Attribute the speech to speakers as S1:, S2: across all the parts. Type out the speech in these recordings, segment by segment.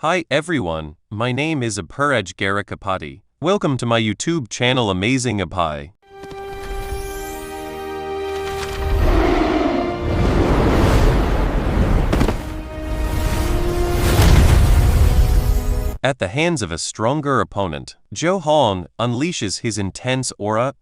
S1: Hi everyone, my name is Apuraj Garakapati. Welcome to my YouTube channel Amazing Apai. At the hands of a stronger opponent, Zhou Hong unleashes his intense aura,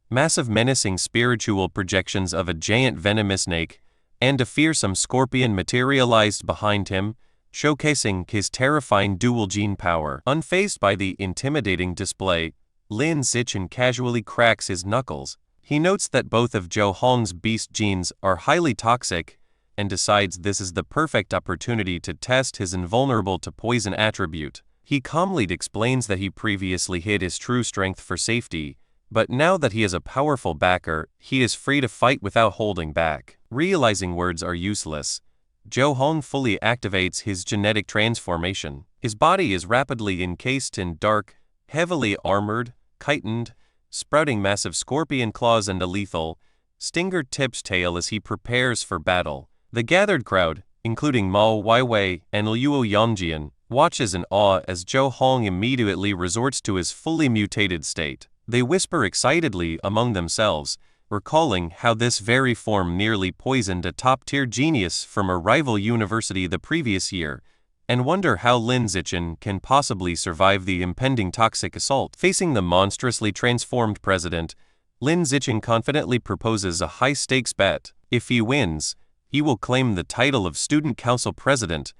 S1: massive menacing spiritual projections of a giant venomous snake, and a fearsome scorpion materialized behind him, showcasing his terrifying dual gene power. Unfazed by the intimidating display, Lin Zichen casually cracks his knuckles. He notes that both of Zhou Hong's beast genes are highly toxic, and decides this is the perfect opportunity to test his invulnerable to poison attribute. He calmly explains that he previously hid his true strength for safety, but now that he has a powerful backer, he is free to fight without holding back. Realizing words are useless, Zhou Hong fully activates his genetic transformation. His body is rapidly encased in dark, heavily armored, chitined, sprouting massive scorpion claws and a lethal, stinger-tipped tail as he prepares for battle. The gathered crowd, including Mao Weiwei and Luo Yongjian, watches in awe as Zhou Hong immediately resorts to his fully mutated state. They whisper excitedly among themselves, recalling how this very form nearly poisoned a top-tier genius from a rival university the previous year, and wonder how Lin Zichen can possibly survive the impending toxic assault. Facing the monstrously transformed president, Lin Zichen confidently proposes a high-stakes bet. If he wins, he will claim the title of student council president,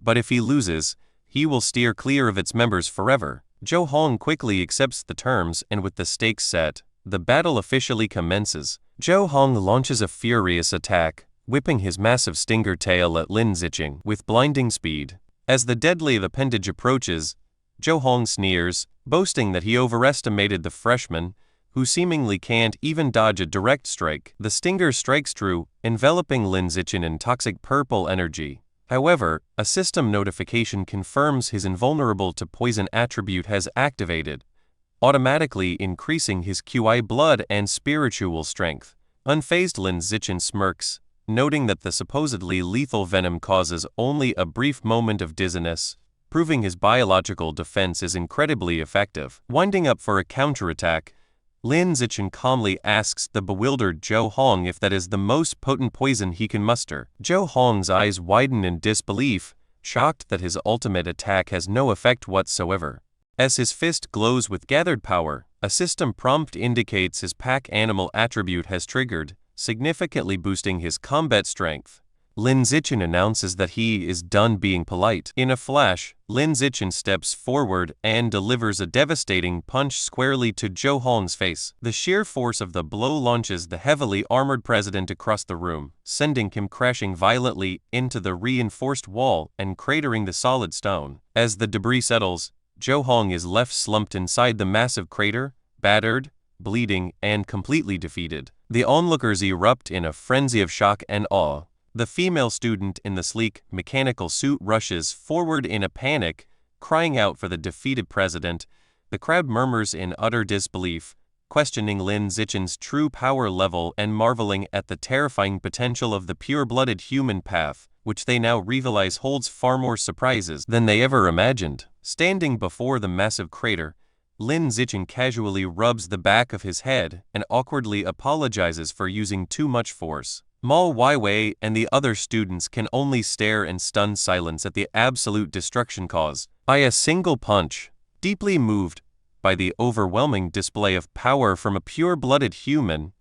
S1: but if he loses, he will steer clear of its members forever. Zhou Hong quickly accepts the terms, and with the stakes set, the battle officially commences. Zhou Hong launches a furious attack, whipping his massive stinger tail at Lin Zichen with blinding speed. As the deadly appendage approaches, Zhou Hong sneers, boasting that he overestimated the freshman, who seemingly can't even dodge a direct strike. The stinger strikes true, enveloping Lin Zichen in toxic purple energy. However, a system notification confirms his invulnerable to poison attribute has activated, automatically increasing his QI blood and spiritual strength. Unfazed, Lin Zichen smirks, noting that the supposedly lethal venom causes only a brief moment of dizziness, proving his biological defense is incredibly effective. Winding up for a counterattack, Lin Zichen calmly asks the bewildered Zhou Hong if that is the most potent poison he can muster. Zhou Hong's eyes widen in disbelief, shocked that his ultimate attack has no effect whatsoever. As his fist glows with gathered power, a system prompt indicates his pack animal attribute has triggered, significantly boosting his combat strength. Lin Zichen announces that he is done being polite. In a flash, Lin Zichen steps forward and delivers a devastating punch squarely to Zhou Hong's face. The sheer force of the blow launches the heavily armored president across the room, sending him crashing violently into the reinforced wall and cratering the solid stone. As the debris settles, Zhou Hong is left slumped inside the massive crater, battered, bleeding, and completely defeated. The onlookers erupt in a frenzy of shock and awe. The female student in the sleek, mechanical suit rushes forward in a panic, crying out for the defeated president. The crowd murmurs in utter disbelief, questioning Lin Zichen's true power level and marveling at the terrifying potential of the pure-blooded human path, which they now realize holds far more surprises than they ever imagined. Standing before the massive crater, Lin Zichen casually rubs the back of his head and awkwardly apologizes for using too much force. Mao Weiwei and the other students can only stare in stunned silence at the absolute destruction caused by a single punch. Deeply moved by the overwhelming display of power from a pure-blooded human,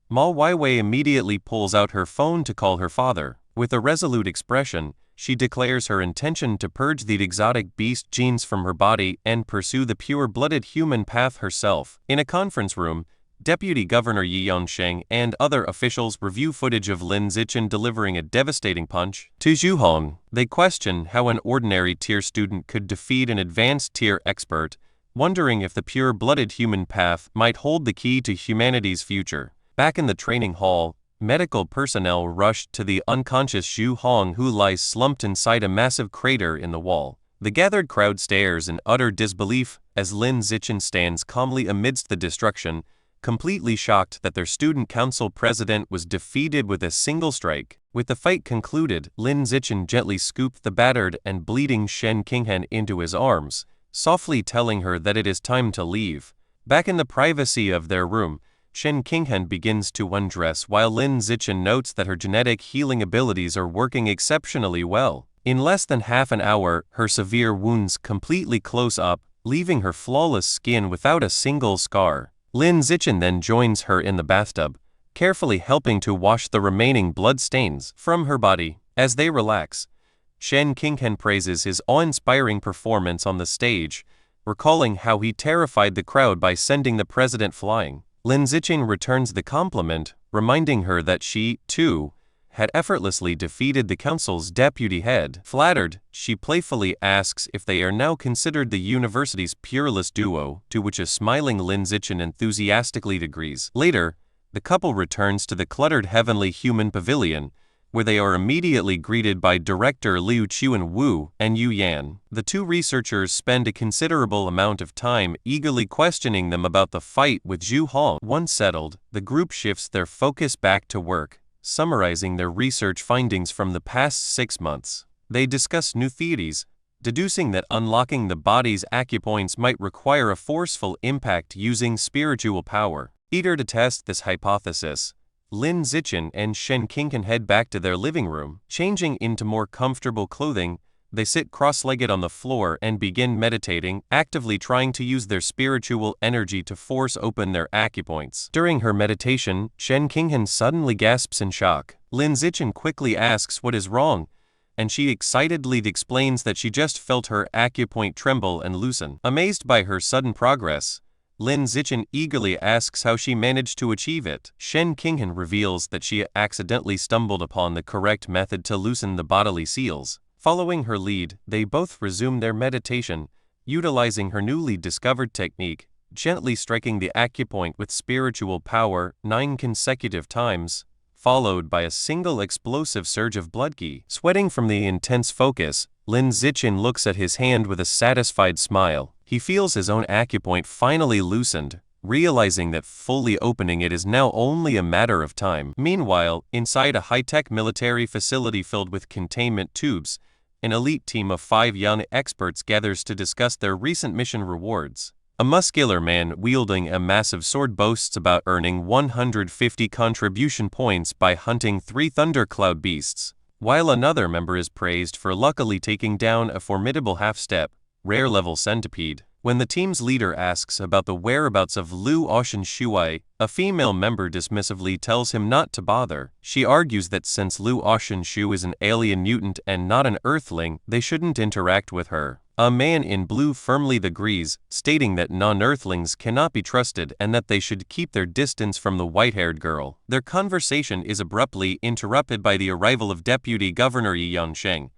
S1: Mao Weiwei immediately pulls out her phone to call her father. With a resolute expression, she declares her intention to purge the exotic beast genes from her body and pursue the pure-blooded human path herself. In a conference room, Deputy Governor Yi Yongsheng and other officials review footage of Lin Zichen delivering a devastating punch to Zhou Hong. They question how an ordinary tier student could defeat an advanced tier expert, wondering if the pure-blooded human path might hold the key to humanity's future. Back in the training hall, medical personnel rushed to the unconscious Zhou Hong, who lies slumped inside a massive crater in the wall. The gathered crowd stares in utter disbelief as Lin Zichen stands calmly amidst the destruction, completely shocked that their student council president was defeated with a single strike. With the fight concluded, Lin Zichen gently scooped the battered and bleeding Shen Qinghan into his arms, softly telling her that it is time to leave. Back in the privacy of their room, Shen Qinghan begins to undress while Lin Zichen notes that her genetic healing abilities are working exceptionally well. In less than half an hour, her severe wounds completely close up, leaving her flawless skin without a single scar. Lin Zichen then joins her in the bathtub, carefully helping to wash the remaining blood stains from her body. As they relax, Shen Qinghan praises his awe-inspiring performance on the stage, recalling how he terrified the crowd by sending the president flying. Lin Zichen returns the compliment, reminding her that she, too, had effortlessly defeated the council's deputy head. Flattered, she playfully asks if they are now considered the university's peerless duo, to which a smiling Lin Zichen enthusiastically agrees. Later, the couple returns to the cluttered Heavenly Human Pavilion, where they are immediately greeted by director Liu Chuan-Wu and Yu Yan. The two researchers spend a considerable amount of time eagerly questioning them about the fight with Zhu Hong. Once settled, the group shifts their focus back to work, summarizing their research findings from the past 6 months. They discuss new theories, deducing that unlocking the body's acupoints might require a forceful impact using spiritual power. Eager to test this hypothesis, Lin Zichen and Shen Qinghan head back to their living room. Changing into more comfortable clothing, they sit cross-legged on the floor and begin meditating, actively trying to use their spiritual energy to force open their acupoints. During her meditation, Shen Qinghan suddenly gasps in shock. Lin Zichen quickly asks what is wrong, and she excitedly explains that she just felt her acupoint tremble and loosen. Amazed by her sudden progress, Lin Zichen eagerly asks how she managed to achieve it. Shen Qinghan reveals that she accidentally stumbled upon the correct method to loosen the bodily seals. Following her lead, they both resume their meditation, utilizing her newly discovered technique, gently striking the acupoint with spiritual power 9 consecutive times, followed by a single explosive surge of blood qi. Sweating from the intense focus, Lin Zichen looks at his hand with a satisfied smile. He feels his own acupoint finally loosened, realizing that fully opening it is now only a matter of time. Meanwhile, inside a high-tech military facility filled with containment tubes, an elite team of 5 young experts gathers to discuss their recent mission rewards. A muscular man wielding a massive sword boasts about earning 150 contribution points by hunting 3 thundercloud beasts, while another member is praised for luckily taking down a formidable half-step, rare-level centipede. When the team's leader asks about the whereabouts of Lu Ocean Shuai, a female member dismissively tells him not to bother. She argues that since Lu Ocean Shu is an alien mutant and not an earthling, they shouldn't interact with her. A man in blue firmly agrees, stating that non-earthlings cannot be trusted and that they should keep their distance from the white-haired girl. Their conversation is abruptly interrupted by the arrival of Deputy Governor Yi Yongsheng,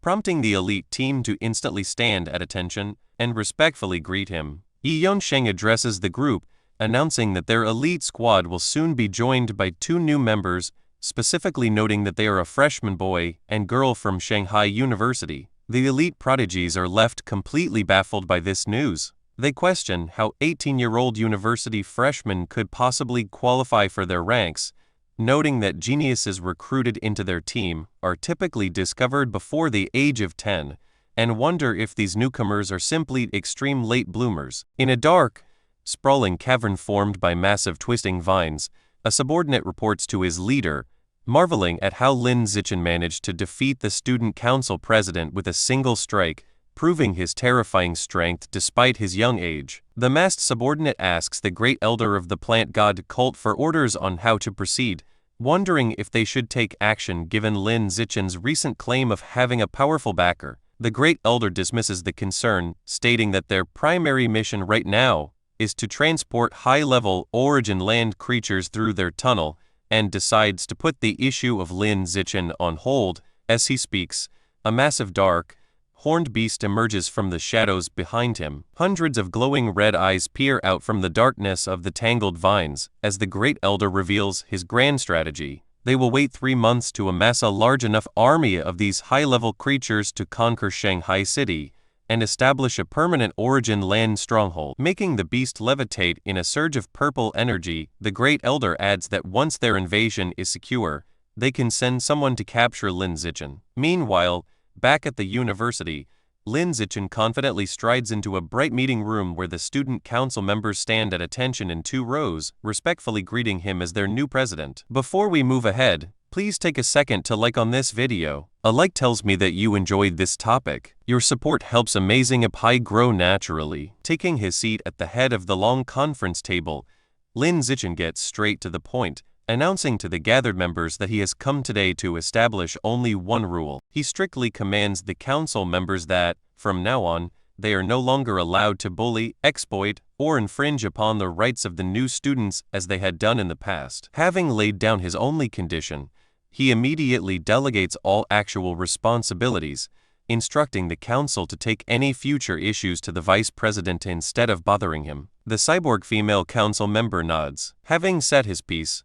S1: prompting the elite team to instantly stand at attention and respectfully greet him. Yi Yongsheng addresses the group, announcing that their elite squad will soon be joined by 2 new members, specifically noting that they are a freshman boy and girl from Shanghai University. The elite prodigies are left completely baffled by this news. They question how 18-year-old university freshmen could possibly qualify for their ranks, noting that geniuses recruited into their team are typically discovered before the age of 10, and wonder if these newcomers are simply extreme late bloomers. In a dark, sprawling cavern formed by massive twisting vines, a subordinate reports to his leader, marveling at how Lin Zichen managed to defeat the student council president with a single strike, proving his terrifying strength despite his young age. The masked subordinate asks the great elder of the plant god cult for orders on how to proceed, wondering if they should take action given Lin Zichen's recent claim of having a powerful backer. The great elder dismisses the concern, stating that their primary mission right now is to transport high-level origin land creatures through their tunnel, and decides to put the issue of Lin Zichen on hold. As he speaks, a massive dark, horned beast emerges from the shadows behind him. Hundreds of glowing red eyes peer out from the darkness of the tangled vines as the great elder reveals his grand strategy. They will wait 3 months to amass a large enough army of these high-level creatures to conquer Shanghai City, and establish a permanent origin land stronghold, making the beast levitate in a surge of purple energy. The Great Elder adds that once their invasion is secure, they can send someone to capture Lin Zichen. Meanwhile, back at the university, Lin Zichen confidently strides into a bright meeting room where the student council members stand at attention in 2 rows, respectfully greeting him as their new president. Before we move ahead, please take a second to like on this video. A like tells me that you enjoyed this topic. Your support helps Amazing Apai grow naturally. Taking his seat at the head of the long conference table, Lin Zichen gets straight to the point, announcing to the gathered members that he has come today to establish only one rule. He strictly commands the council members that, from now on, they are no longer allowed to bully, exploit, or infringe upon the rights of the new students as they had done in the past. Having laid down his only condition, he immediately delegates all actual responsibilities, instructing the council to take any future issues to the vice president instead of bothering him. The cyborg female council member nods. Having said his piece,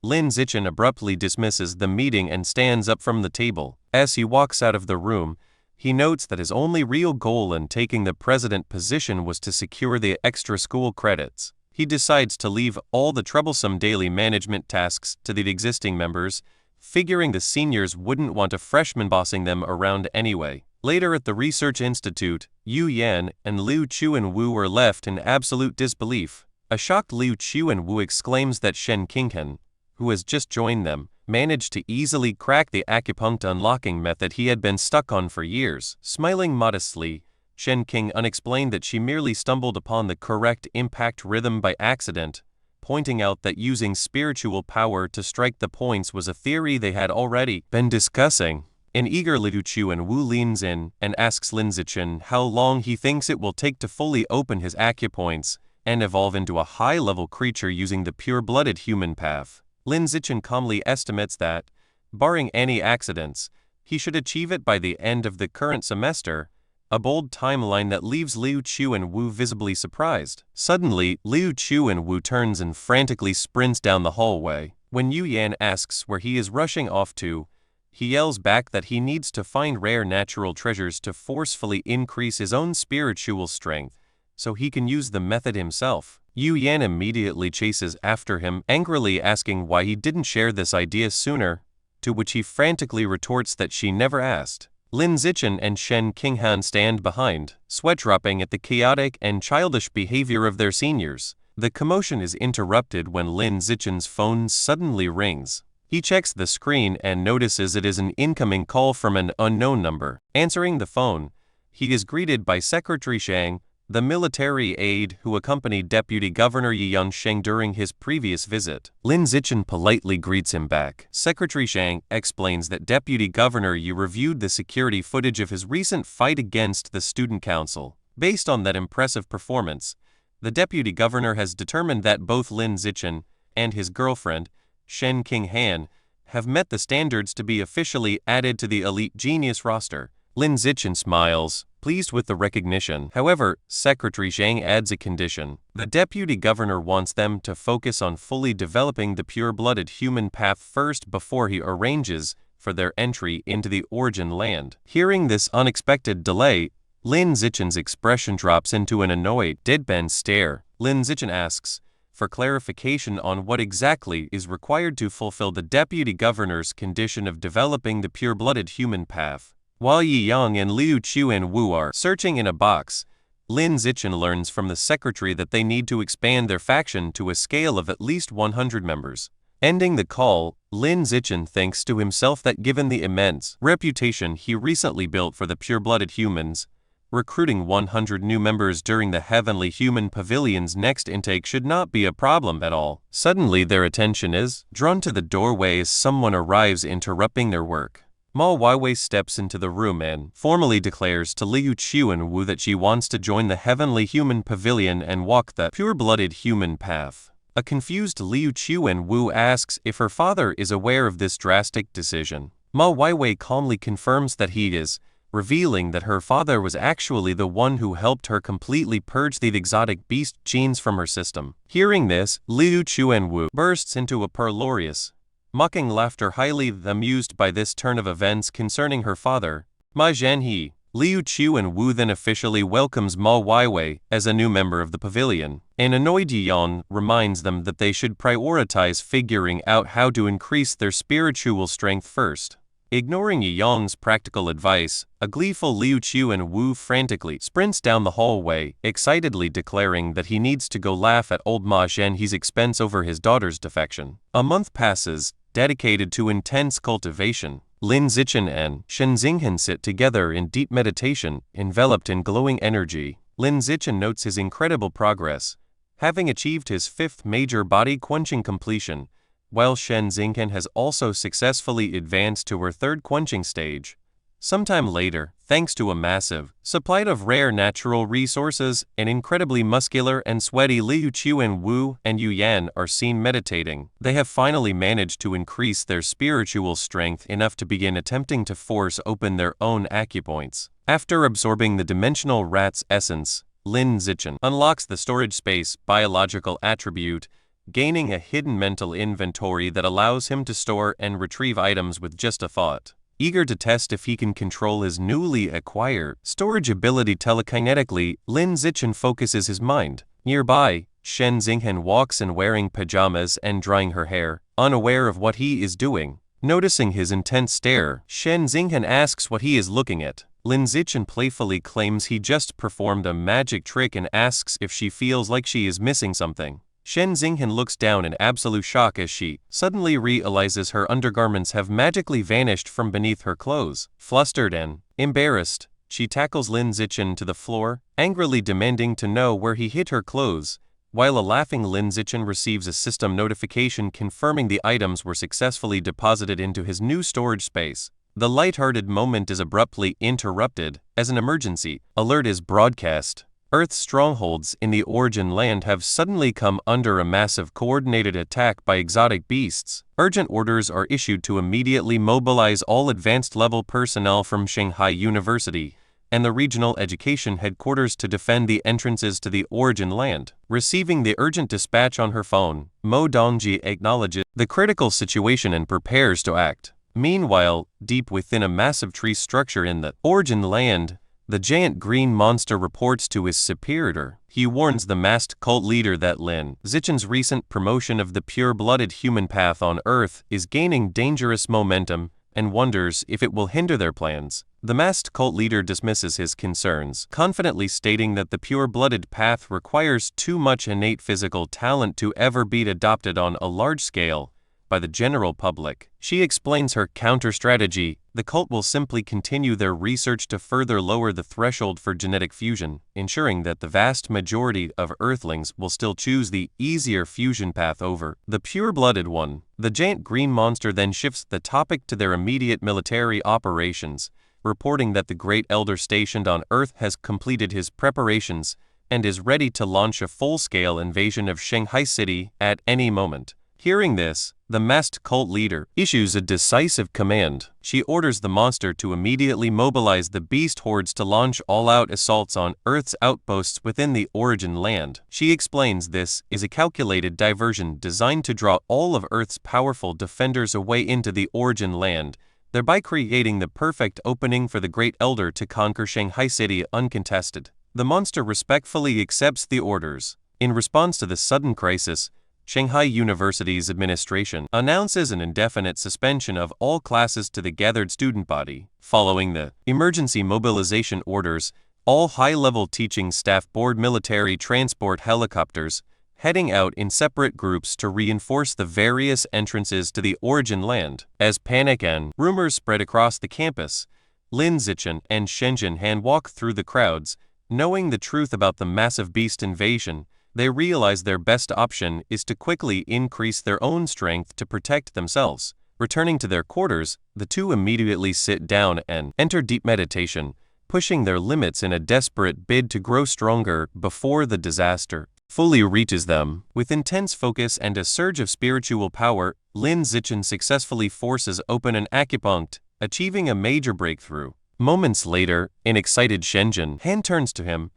S1: Lin Zichen abruptly dismisses the meeting and stands up from the table. As he walks out of the room, he notes that his only real goal in taking the president position was to secure the extra school credits. He decides to leave all the troublesome daily management tasks to the existing members, figuring the seniors wouldn't want a freshman bossing them around anyway. Later at the Research Institute, Yu Yan and Liu Chuan-Wu are left in absolute disbelief. A shocked Liu Chuan-Wu exclaims that Shen Qinghan, who has just joined them, managed to easily crack the acupuncture unlocking method he had been stuck on for years. Smiling modestly, Shen Qinghan explained that she merely stumbled upon the correct impact rhythm by accident, pointing out that using spiritual power to strike the points was a theory they had already been discussing. An eager Liu Chuan-Wu leans in and asks Lin Zichen how long he thinks it will take to fully open his acupoints and evolve into a high-level creature using the pure-blooded human path. Lin Zichen calmly estimates that, barring any accidents, he should achieve it by the end of the current semester, a bold timeline that leaves Liu Chuan-Wu visibly surprised. Suddenly, Liu Chuan-Wu turns and frantically sprints down the hallway. When Yu Yan asks where he is rushing off to, he yells back that he needs to find rare natural treasures to forcefully increase his own spiritual strength, so he can use the method himself. Yu Yan immediately chases after him, angrily asking why he didn't share this idea sooner, to which he frantically retorts that she never asked. Lin Zichen and Shen Qinghan stand behind, sweat-dropping at the chaotic and childish behavior of their seniors. The commotion is interrupted when Lin Zichen's phone suddenly rings. He checks the screen and notices it is an incoming call from an unknown number. Answering the phone, he is greeted by Secretary Shang, the military aide who accompanied Deputy Governor Yi Yangsheng during his previous visit. Lin Zichen politely greets him back. Secretary Shang explains that Deputy Governor Yi reviewed the security footage of his recent fight against the student council. Based on that impressive performance, the Deputy Governor has determined that both Lin Zichen and his girlfriend, Shen Qinghan, have met the standards to be officially added to the elite genius roster. Lin Zichen smiles, pleased with the recognition. However, Secretary Zhang adds a condition. The deputy governor wants them to focus on fully developing the pure-blooded human path first before he arranges for their entry into the origin land. Hearing this unexpected delay, Lin Zichen's expression drops into an annoyed, deadpan stare. Lin Zichen asks for clarification on what exactly is required to fulfill the deputy governor's condition of developing the pure-blooded human path. While Yi Yang and Liu Chuan-Wu are searching in a box, Lin Zichen learns from the secretary that they need to expand their faction to a scale of at least 100 members. Ending the call, Lin Zichen thinks to himself that given the immense reputation he recently built for the pure-blooded humans, recruiting 100 new members during the Heavenly Human Pavilion's next intake should not be a problem at all. Suddenly their attention is drawn to the doorway as someone arrives, interrupting their work. Ma Weiwei steps into the room and formally declares to Liu Chuan-Wu that she wants to join the Heavenly Human Pavilion and walk the pure-blooded human path. A confused Liu Chuan-Wu asks if her father is aware of this drastic decision. Ma Weiwei calmly confirms that he is, revealing that her father was actually the one who helped her completely purge the exotic beast genes from her system. Hearing this, Liu Chuan-Wu bursts into a uproarious, mocking laughter, highly amused by this turn of events concerning her father. Ma Zhanhe, Liu Qiu and Wu then officially welcomes Ma Weiwei as a new member of the pavilion. An annoyed Yan reminds them that they should prioritize figuring out how to increase their spiritual strength first. Ignoring Yang's practical advice, a gleeful Liu Qiu and Wu frantically sprints down the hallway, excitedly declaring that he needs to go laugh at old Ma Zhenhe's expense over his daughter's defection. A month passes, dedicated to intense cultivation. Lin Zichen and Shen Xinghan sit together in deep meditation, enveloped in glowing energy. Lin Zichen notes his incredible progress, having achieved his 5th major body quenching completion, while Shen Xinghan has also successfully advanced to her 3rd quenching stage. Sometime later, thanks to a massive supply of rare natural resources, an incredibly muscular and sweaty Liu Qiu and Wu and Yu Yan are seen meditating. They have finally managed to increase their spiritual strength enough to begin attempting to force open their own acupoints. After absorbing the dimensional rat's essence, Lin Zichen unlocks the storage space biological attribute, gaining a hidden mental inventory that allows him to store and retrieve items with just a thought. Eager to test if he can control his newly acquired storage ability telekinetically, Lin Zichen focuses his mind. Nearby, Shen Xinghan walks in wearing pajamas and drying her hair, unaware of what he is doing. Noticing his intense stare, Shen Xinghan asks what he is looking at. Lin Zichen playfully claims he just performed a magic trick and asks if she feels like she is missing something. Shen Xinghan looks down in absolute shock as she suddenly realizes her undergarments have magically vanished from beneath her clothes. Flustered and embarrassed, she tackles Lin Zichen to the floor, angrily demanding to know where he hid her clothes, while a laughing Lin Zichen receives a system notification confirming the items were successfully deposited into his new storage space. The light-hearted moment is abruptly interrupted as an emergency alert is broadcast. Earth's strongholds in the Origin Land have suddenly come under a massive coordinated attack by exotic beasts. Urgent orders are issued to immediately mobilize all advanced-level personnel from Shanghai University and the regional education headquarters to defend the entrances to the Origin Land. Receiving the urgent dispatch on her phone, Mo Dongji acknowledges the critical situation and prepares to act. Meanwhile, deep within a massive tree structure in the Origin Land, the giant green monster reports to his superior. He warns the masked cult leader that Lin Zichen's recent promotion of the pure-blooded human path on Earth is gaining dangerous momentum and wonders if it will hinder their plans. The masked cult leader dismisses his concerns, confidently stating that the pure-blooded path requires too much innate physical talent to ever be adopted on a large scale by the general public. She explains her counter-strategy. The cult will simply continue their research to further lower the threshold for genetic fusion, ensuring that the vast majority of Earthlings will still choose the easier fusion path over the pure-blooded one. The giant green monster then shifts the topic to their immediate military operations, reporting that the Great Elder stationed on Earth has completed his preparations and is ready to launch a full-scale invasion of Shanghai City at any moment. Hearing this, the masked cult leader issues a decisive command. She orders the monster to immediately mobilize the beast hordes to launch all-out assaults on Earth's outposts within the Origin Land. She explains this is a calculated diversion designed to draw all of Earth's powerful defenders away into the Origin Land, thereby creating the perfect opening for the Great Elder to conquer Shanghai City uncontested. The monster respectfully accepts the orders. In response to the sudden crisis, Shanghai University's administration announces an indefinite suspension of all classes to the gathered student body. Following the emergency mobilization orders, all high-level teaching staff board military transport helicopters, heading out in separate groups to reinforce the various entrances to the Origin Land. As panic and rumors spread across the campus, Lin Zichen and Shen Xinghan walk through the crowds, knowing the truth about the massive beast invasion. They realize their best option is to quickly increase their own strength to protect themselves. Returning to their quarters, the two immediately sit down and enter deep meditation, pushing their limits in a desperate bid to grow stronger before the disaster fully reaches them. With intense focus and a surge of spiritual power, Lin Zichen successfully forces open an acupunct, achieving a major breakthrough. Moments later, an excited Shen Xinghan turns to him,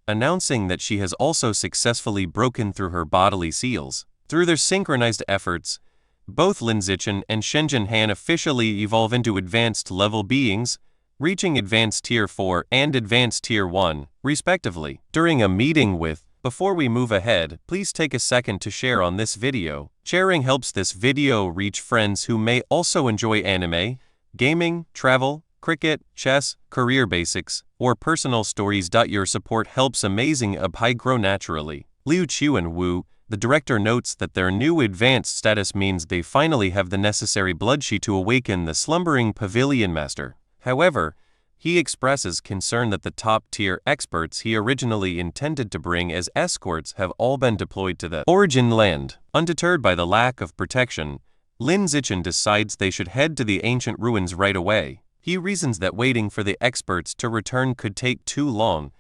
S1: announcing that she has also successfully broken through her bodily seals. Through their synchronized efforts, both Lin Zichen and Shen Xinghan officially evolve into advanced-level beings, reaching Advanced Tier 4 and Advanced Tier 1, respectively. During a meeting with Before we move ahead, please take a second to share on this video. Sharing helps this video reach friends who may also enjoy anime, gaming, travel, cricket, chess, career basics, or personal stories. Your support helps Amazing Abhi grow naturally. Liu Chuan-Wu, the director, notes that their new advanced status means they finally have the necessary bloodshi to awaken the slumbering Pavilion Master. However, he expresses concern that the top-tier experts he originally intended to bring as escorts have all been deployed to the origin land. Undeterred by the lack of protection, Lin Zichen decides they should head to the ancient ruins right away. He reasons that waiting for the experts to return could take too long,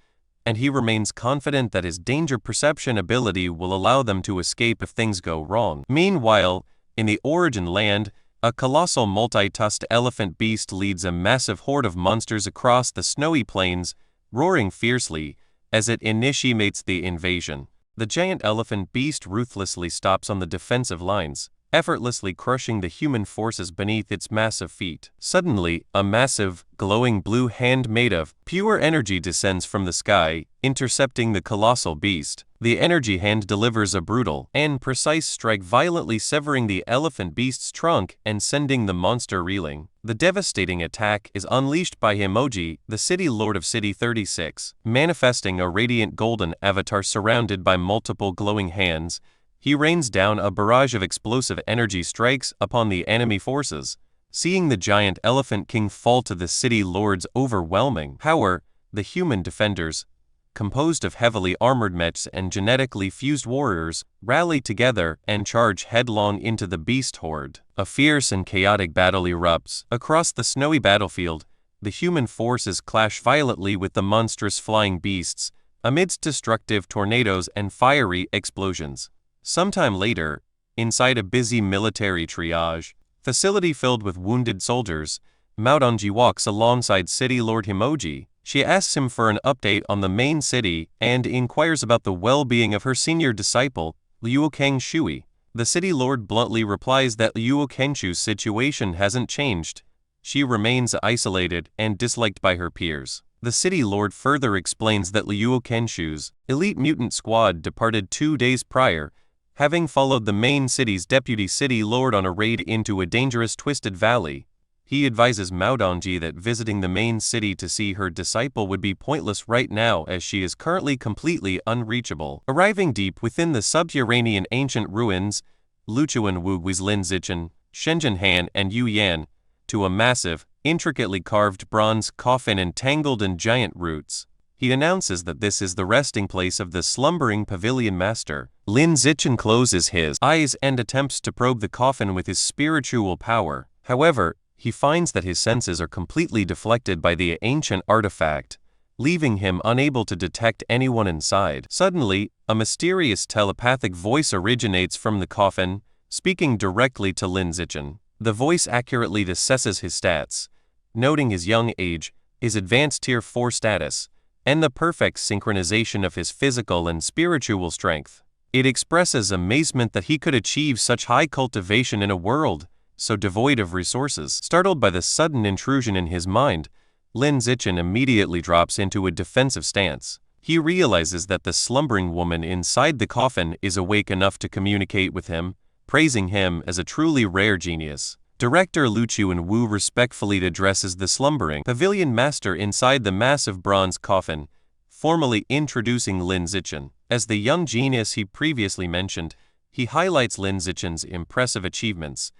S1: and he remains confident that his danger perception ability will allow them to escape if things go wrong. Meanwhile, in the origin land, a colossal multi-tusked elephant beast leads a massive horde of monsters across the snowy plains, roaring fiercely as it initiates the invasion. The giant elephant beast ruthlessly stops on the defensive lines, effortlessly crushing the human forces beneath its massive feet. Suddenly, a massive, glowing blue hand made of pure energy descends from the sky, intercepting the colossal beast. The energy hand delivers a brutal and precise strike, violently severing the elephant beast's trunk and sending the monster reeling. The devastating attack is unleashed by Himoji, the city lord of City 36. Manifesting a radiant golden avatar surrounded by multiple glowing hands, he rains down a barrage of explosive energy strikes upon the enemy forces. Seeing the giant elephant king fall to the city lord's overwhelming power, the human defenders, composed of heavily armored mechs and genetically fused warriors, rally together and charge headlong into the beast horde. A fierce and chaotic battle erupts. Across the snowy battlefield, the human forces clash violently with the monstrous flying beasts, amidst destructive tornadoes and fiery explosions. Sometime later, inside a busy military triage facility filled with wounded soldiers, Maodongji walks alongside City Lord Himoji. She asks him for an update on the main city and inquires about the well-being of her senior disciple, Liu Kengshui. The city lord bluntly replies that Liu Kengshui's situation hasn't changed. She remains isolated and disliked by her peers. The city lord further explains that Liu Kengshui's elite mutant squad departed 2 days prior, having followed the main city's deputy city lord on a raid into a dangerous twisted valley. He advises Maodongji that visiting the main city to see her disciple would be pointless right now as she is currently completely unreachable. Arriving deep within the subterranean ancient ruins, Liu Chuan-Wu guides Lin Zichen, Shenzhen Han and Yu Yan to a massive, intricately carved bronze coffin entangled in giant roots. He announces that this is the resting place of the slumbering Pavilion Master. Lin Zichen closes his eyes and attempts to probe the coffin with his spiritual power. However, he finds that his senses are completely deflected by the ancient artifact, leaving him unable to detect anyone inside. Suddenly, a mysterious telepathic voice originates from the coffin, speaking directly to Lin Zichen. The voice accurately assesses his stats, noting his young age, his advanced Tier 4 status, and the perfect synchronization of his physical and spiritual strength. It expresses amazement that he could achieve such high cultivation in a world so devoid of resources. Startled by the sudden intrusion in his mind, Lin Zichen immediately drops into a defensive stance. He realizes that the slumbering woman inside the coffin is awake enough to communicate with him, praising him as a truly rare genius. Director Liu Chuan-Wu respectfully addresses the slumbering Pavilion Master inside the massive bronze coffin, formally introducing Lin Zichen as the young genius he previously mentioned. He highlights Lin Zichen's impressive achievements,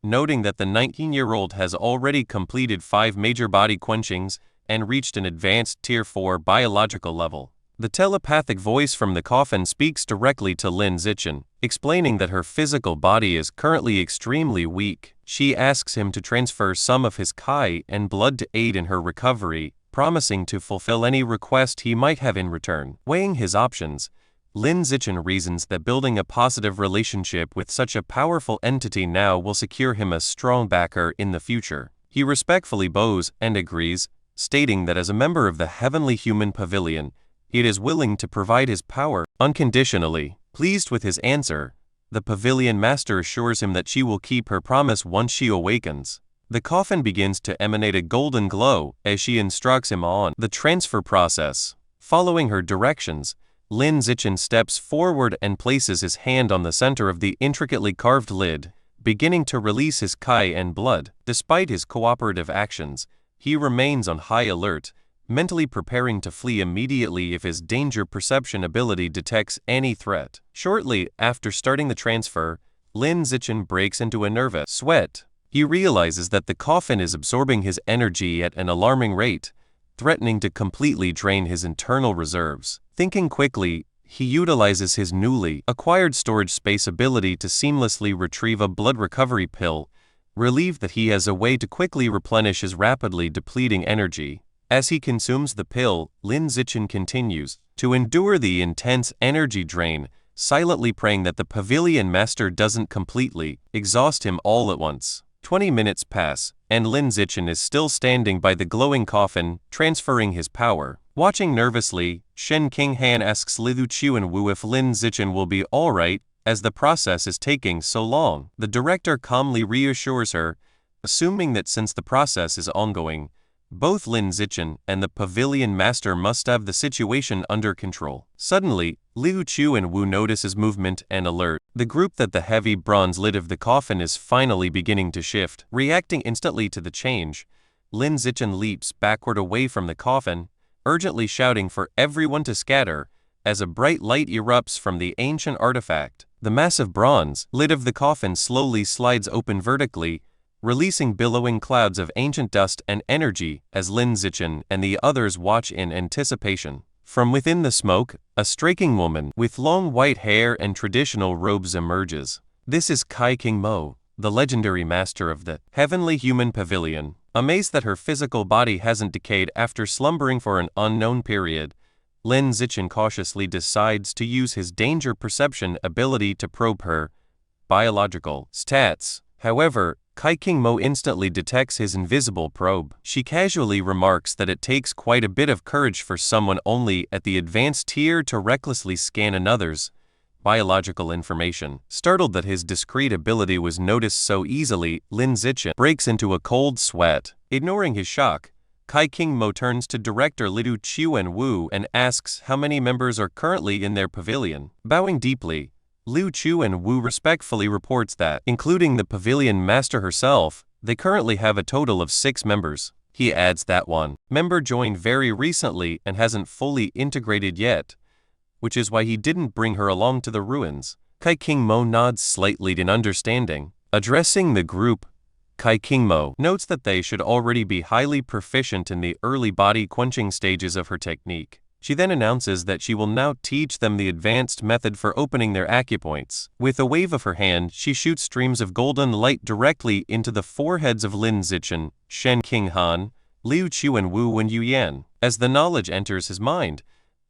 S1: noting that the 19-year-old has already completed 5 major body quenchings and reached an advanced Tier 4 biological level. The telepathic voice from the coffin speaks directly to Lin Zichen, explaining that her physical body is currently extremely weak. She asks him to transfer some of his Kai and blood to aid in her recovery, promising to fulfill any request he might have in return. Weighing his options, Lin Zichen reasons that building a positive relationship with such a powerful entity now will secure him a strong backer in the future. He respectfully bows and agrees, stating that as a member of the Heavenly Human Pavilion, he is willing to provide his power unconditionally. Pleased with his answer, the Pavilion Master assures him that she will keep her promise once she awakens. The coffin begins to emanate a golden glow as she instructs him on the transfer process. Following her directions, Lin Zichen steps forward and places his hand on the center of the intricately carved lid, beginning to release his Kai and blood. Despite his cooperative actions, he remains on high alert, mentally preparing to flee immediately if his danger perception ability detects any threat. Shortly after starting the transfer, Lin Zichen breaks into a nervous sweat. He realizes that the coffin is absorbing his energy at an alarming rate, threatening to completely drain his internal reserves. Thinking quickly, he utilizes his newly acquired storage space ability to seamlessly retrieve a blood recovery pill, relieved that he has a way to quickly replenish his rapidly depleting energy. As he consumes the pill, Lin Zichen continues to endure the intense energy drain, silently praying that the Pavilion Master doesn't completely exhaust him all at once. 20 minutes pass, and Lin Zichen is still standing by the glowing coffin, transferring his power. Watching nervously, Shen Qinghan asks Liu Chuanwu if Lin Zichen will be alright, as the process is taking so long. The director calmly reassures her, assuming that since the process is ongoing, both Lin Zichen and the Pavilion Master must have the situation under control. Suddenly, Liu Chuanwu notices movement and alert. The group that the heavy bronze lid of the coffin is finally beginning to shift. Reacting instantly to the change, Lin Zichen leaps backward away from the coffin, urgently shouting for everyone to scatter, as a bright light erupts from the ancient artifact. The massive bronze lid of the coffin slowly slides open vertically, releasing billowing clouds of ancient dust and energy as Lin Zichen and the others watch in anticipation. From within the smoke, a striking woman with long white hair and traditional robes emerges. This is Kai King Mo, the legendary master of the Heavenly Human Pavilion. Amazed that her physical body hasn't decayed after slumbering for an unknown period, Lin Zichen cautiously decides to use his danger perception ability to probe her biological stats. However, Kai King Mo instantly detects his invisible probe. She casually remarks that it takes quite a bit of courage for someone only at the advanced tier to recklessly scan another's biological information. Startled that his discreet ability was noticed so easily, Lin Zichen breaks into a cold sweat. Ignoring his shock, Kai King Mo turns to director Liu Chuanwu and asks how many members are currently in their pavilion. Bowing deeply, Liu Chuanwu respectfully reports that, including the Pavilion Master herself, they currently have a total of 6 members. He adds that one member joined very recently and hasn't fully integrated yet, which is why he didn't bring her along to the ruins. Kai King Mo nods slightly in understanding. Addressing the group, Kai King Mo notes that they should already be highly proficient in the early body quenching stages of her technique. She then announces that she will now teach them the advanced method for opening their acupoints. With a wave of her hand, she shoots streams of golden light directly into the foreheads of Lin Zichen, Shen Qinghan, Liu Chuanwu and Yu Yan. As the knowledge enters his mind,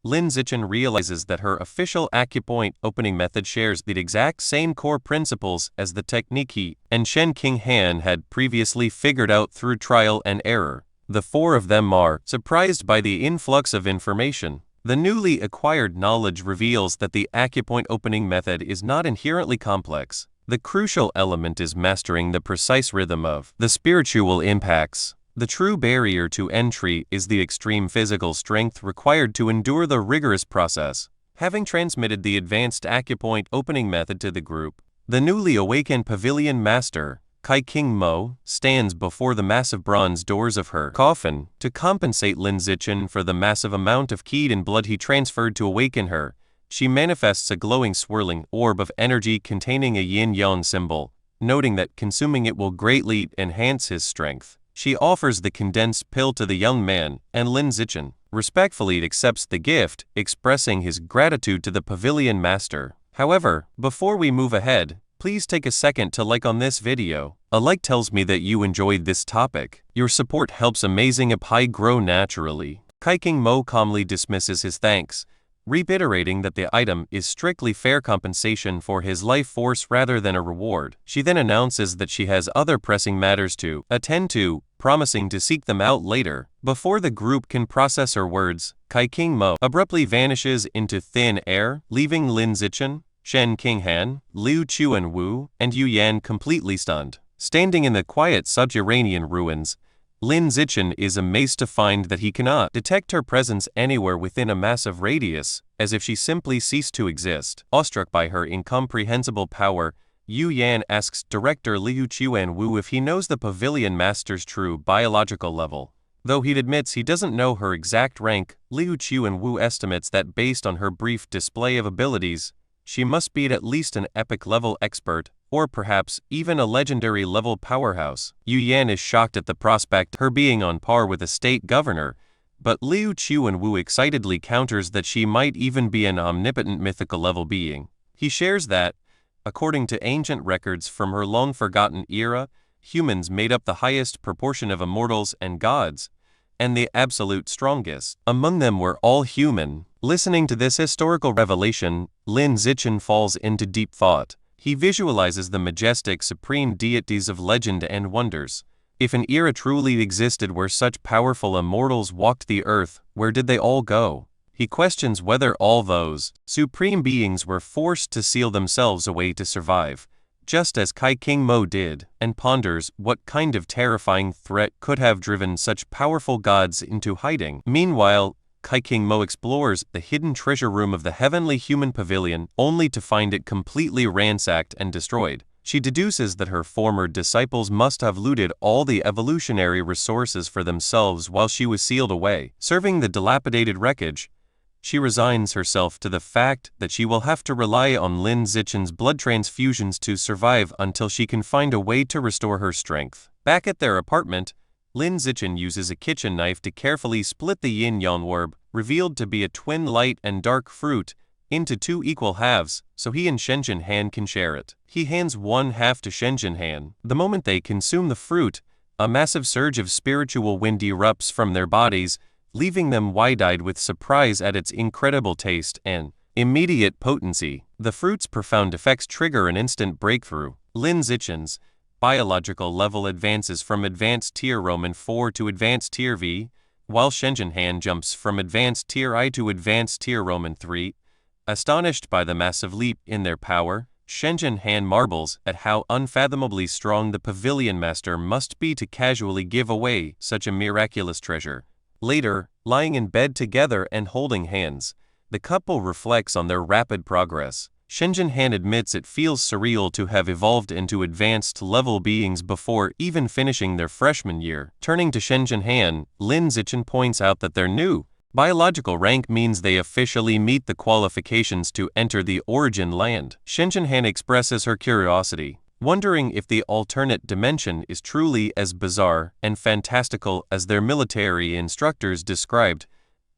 S1: Lin Zichen realizes that her official acupoint opening method shares the exact same core principles as the technique he and Shen Qinghan had previously figured out through trial and error. The 4 of them are surprised by the influx of information. The newly acquired knowledge reveals that the acupoint opening method is not inherently complex. The crucial element is mastering the precise rhythm of the spiritual impacts. The true barrier to entry is the extreme physical strength required to endure the rigorous process. Having transmitted the advanced acupoint opening method to the group, the newly awakened Pavilion Master, Kai King Mo, stands before the massive bronze doors of her coffin. To compensate Lin Zichen for the massive amount of ki and blood he transferred to awaken her, she manifests a glowing swirling orb of energy containing a yin-yang symbol, noting that consuming it will greatly enhance his strength. She offers the condensed pill to the young man, and Lin Zichen respectfully accepts the gift, expressing his gratitude to the Pavilion Master. However, before we move ahead, please take a second to like on this video. A like tells me that you enjoyed this topic. Your support helps Amazing Pi grow naturally. Kai King Mo calmly dismisses his thanks, reiterating that the item is strictly fair compensation for his life force rather than a reward. She then announces that she has other pressing matters to attend to, promising to seek them out later. Before the group can process her words, Kai King Mo abruptly vanishes into thin air, leaving Lin Zichen, Shen Qinghan, Liu Chuanwu, and Yu Yan completely stunned. Standing in the quiet subterranean ruins, Lin Zichen is amazed to find that he cannot detect her presence anywhere within a massive radius, as if she simply ceased to exist. Awestruck by her incomprehensible power, Yu Yan asks director Liu Chuan-Wu if he knows the Pavilion Master's true biological level. Though he admits he doesn't know her exact rank, Liu Chuan-Wu estimates that based on her brief display of abilities, she must be at least an epic-level expert, or perhaps even a legendary-level powerhouse. Yu Yan is shocked at the prospect of her being on par with a state governor, but Liu Chuan-Wu excitedly counters that she might even be an omnipotent mythical-level being. He shares that, according to ancient records from her long-forgotten era, humans made up the highest proportion of immortals and gods, and the absolute strongest among them were all human. Listening to this historical revelation, Lin Zichen falls into deep thought. He visualizes the majestic supreme deities of legend and wonders. If an era truly existed where such powerful immortals walked the earth, where did they all go? He questions whether all those supreme beings were forced to seal themselves away to survive, just as Kai King Mo did, and ponders what kind of terrifying threat could have driven such powerful gods into hiding. Meanwhile, Kai King Mo explores the hidden treasure room of the Heavenly Human Pavilion only to find it completely ransacked and destroyed. She deduces that her former disciples must have looted all the evolutionary resources for themselves while she was sealed away. Serving the dilapidated wreckage, she resigns herself to the fact that she will have to rely on Lin Zichen's blood transfusions to survive until she can find a way to restore her strength. Back at their apartment, Lin Zichen uses a kitchen knife to carefully split the yin-yang orb, revealed to be a twin light and dark fruit, into two equal halves, so he and Shenzhen Han can share it. He hands one half to Shenzhen Han. The moment they consume the fruit, a massive surge of spiritual wind erupts from their bodies, leaving them wide-eyed with surprise at its incredible taste and immediate potency. The fruit's profound effects trigger an instant breakthrough. Lin Zichen's biological level advances from Advanced Tier Roman 4 to Advanced Tier V, while Shenzhen Han jumps from Advanced Tier I to Advanced Tier Roman 3. Astonished by the massive leap in their power, Shenzhen Han marvels at how unfathomably strong the Pavilion Master must be to casually give away such a miraculous treasure. Later, lying in bed together and holding hands, the couple reflects on their rapid progress. Shenzhen Han admits it feels surreal to have evolved into advanced-level beings before even finishing their freshman year. Turning to Shenzhen Han, Lin Zichen points out that their new biological rank means they officially meet the qualifications to enter the Origin Land. Shenzhen Han expresses her curiosity, wondering if the alternate dimension is truly as bizarre and fantastical as their military instructors described.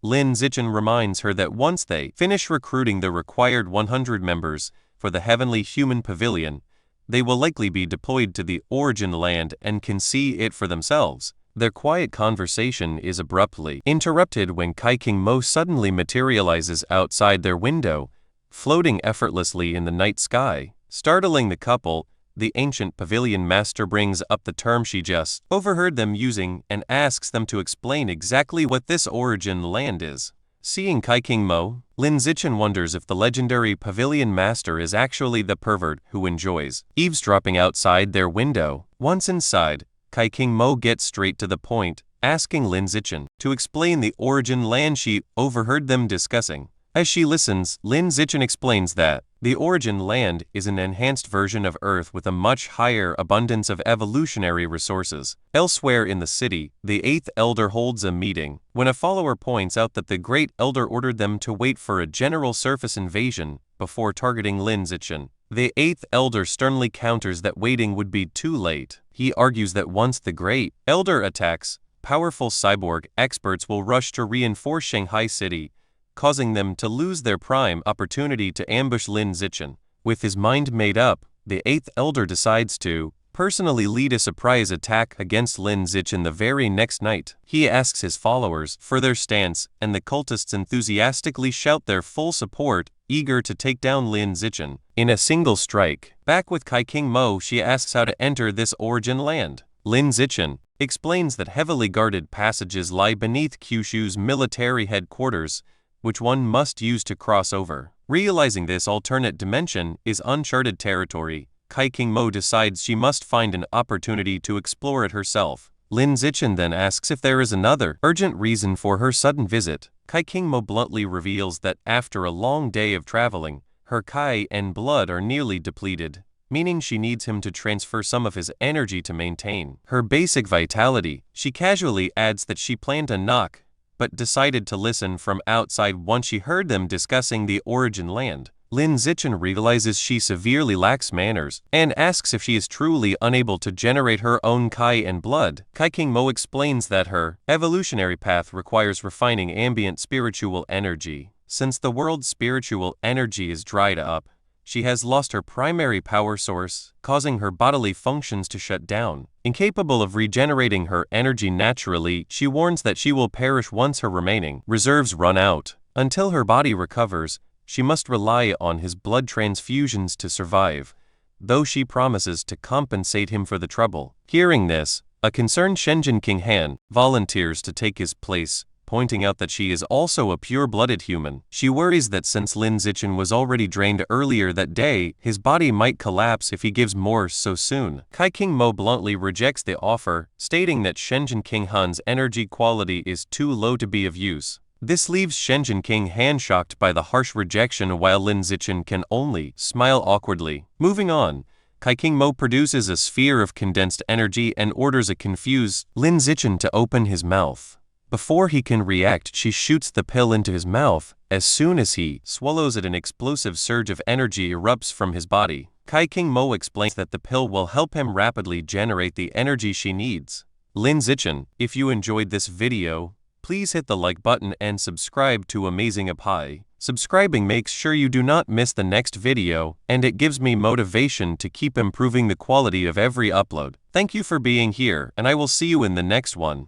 S1: Lin Zichen reminds her that once they finish recruiting the required 100 members for the Heavenly Human Pavilion, they will likely be deployed to the Origin Land and can see it for themselves. Their quiet conversation is abruptly interrupted when Kai King Mo suddenly materializes outside their window, floating effortlessly in the night sky. Startling the couple, the ancient Pavilion Master brings up the term she just overheard them using and asks them to explain exactly what this Origin Land is. Seeing Kai King Mo, Lin Zichen wonders if the legendary Pavilion Master is actually the pervert who enjoys eavesdropping outside their window. Once inside, Kai King Mo gets straight to the point, asking Lin Zichen to explain the Origin Land she overheard them discussing. As she listens, Lin Zichen explains that the Origin Land is an enhanced version of Earth with a much higher abundance of evolutionary resources. Elsewhere in the city, the Eighth Elder holds a meeting. When a follower points out that the Great Elder ordered them to wait for a general surface invasion before targeting Lin Zichen, the Eighth Elder sternly counters that waiting would be too late. He argues that once the Great Elder attacks, powerful cyborg experts will rush to reinforce Shanghai City, causing them to lose their prime opportunity to ambush Lin Zichen. With his mind made up, the Eighth Elder decides to personally lead a surprise attack against Lin Zichen the very next night. He asks his followers for their stance, and the cultists enthusiastically shout their full support, eager to take down Lin Zichen in a single strike. Back with Kai King Mo, she asks how to enter this Origin Land. Lin Zichen explains that heavily guarded passages lie beneath Kyushu's military headquarters, which one must use to cross over. Realizing this alternate dimension is uncharted territory, Kai King Mo decides she must find an opportunity to explore it herself. Lin Zichen then asks if there is another urgent reason for her sudden visit. Kai King Mo bluntly reveals that after a long day of traveling, her Kai and blood are nearly depleted, meaning she needs him to transfer some of his energy to maintain her basic vitality. She casually adds that she planned to knock, but decided to listen from outside once she heard them discussing the origin land. Lin Zichen realizes she severely lacks manners and asks if she is truly unable to generate her own Kai and blood. Kai King Mo explains that her evolutionary path requires refining ambient spiritual energy. Since the world's spiritual energy is dried up, she has lost her primary power source, causing her bodily functions to shut down. Incapable of regenerating her energy naturally, she warns that she will perish once her remaining reserves run out. Until her body recovers, she must rely on his blood transfusions to survive, though she promises to compensate him for the trouble. Hearing this, a concerned Shenzhen King Han volunteers to take his place, pointing out that she is also a pure-blooded human. She worries that since Lin Zichen was already drained earlier that day, his body might collapse if he gives more so soon. Kai King Mo bluntly rejects the offer, stating that Shenzhen King Han's energy quality is too low to be of use. This leaves Shenzhen King Han shocked by the harsh rejection, while Lin Zichen can only smile awkwardly. Moving on, Kai King Mo produces a sphere of condensed energy and orders a confused Lin Zichen to open his mouth. Before he can react, she shoots the pill into his mouth. As soon as he swallows it, an explosive surge of energy erupts from his body. Kai King Mo explains that the pill will help him rapidly generate the energy she needs. Lin Zichen, if you enjoyed this video, please hit the like button and subscribe to Amazing Apai. Subscribing makes sure you do not miss the next video, and it gives me motivation to keep improving the quality of every upload. Thank you for being here, and I will see you in the next one.